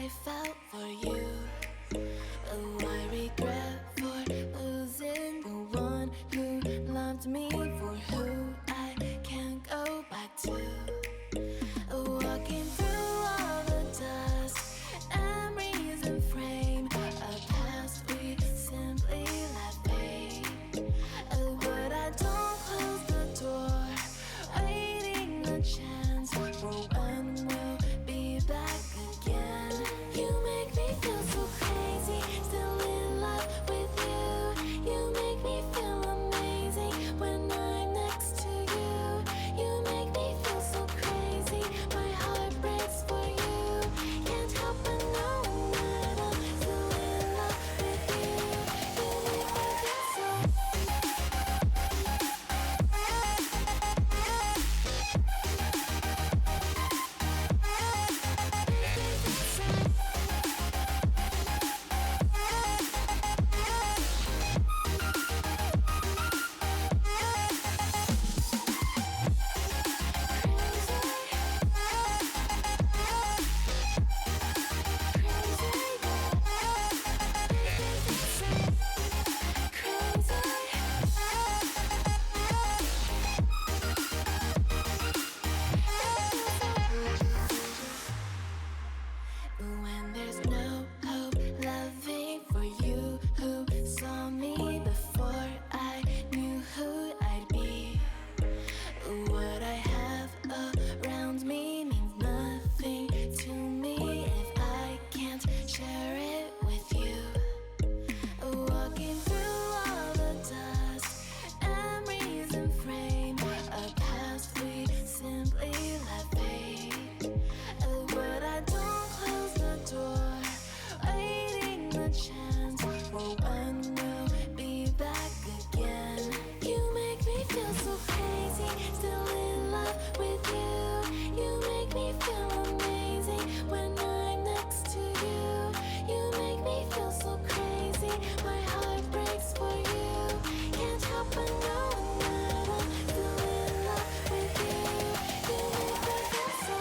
I felt for you. Oh, I regret for losing the one who loved me, for who I can't go back to. Walking through all the dust and reason frame, a past we simply let fade. Oh, but I don't close the door, waiting a chance for when we'll be back again. You make me feel so crazy, still in love with you. You make me feel amazing when I'm next to you. You make me feel so crazy, my heart breaks for you. Can't help but know that I'm still in love with you. You make me feel so. When there's no hope loving for you, who saw me before I knew who I'd be. What I have around me means nothing to me if I can't share it with you. Walking through all the dust and reason frame, a past we simply let fade. But I don't close the door, waiting the chance for when we'll be back again. You make me feel so crazy, still in love with you. You make me feel amazing when I'm next to you. You make me feel so crazy, my heart breaks for you. Can't help but know that I'm still in love with you. You make me feel so.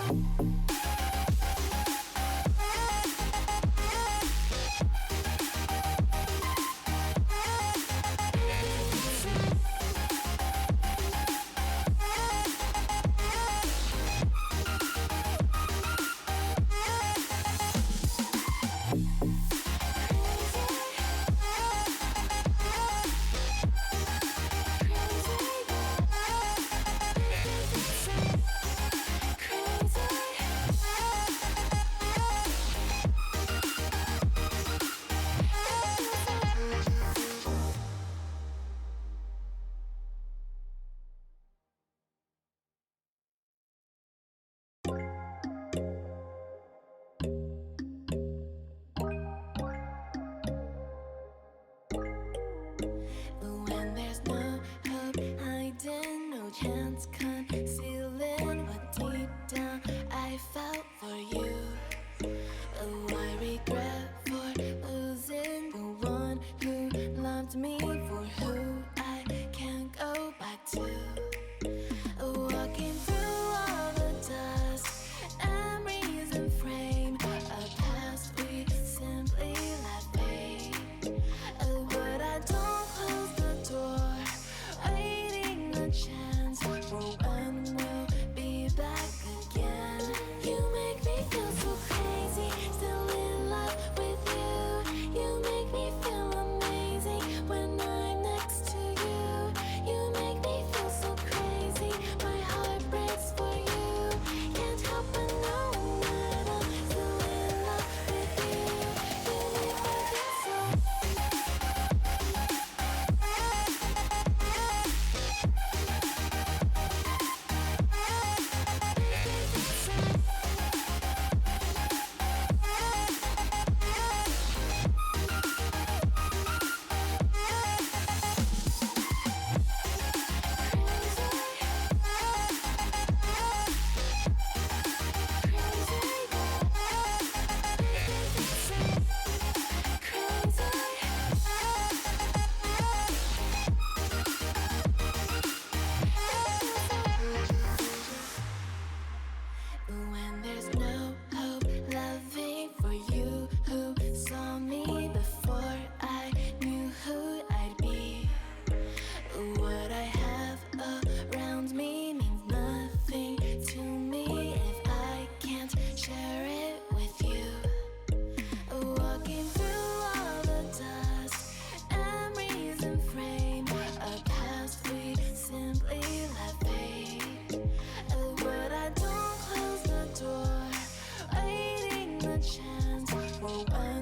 whoa,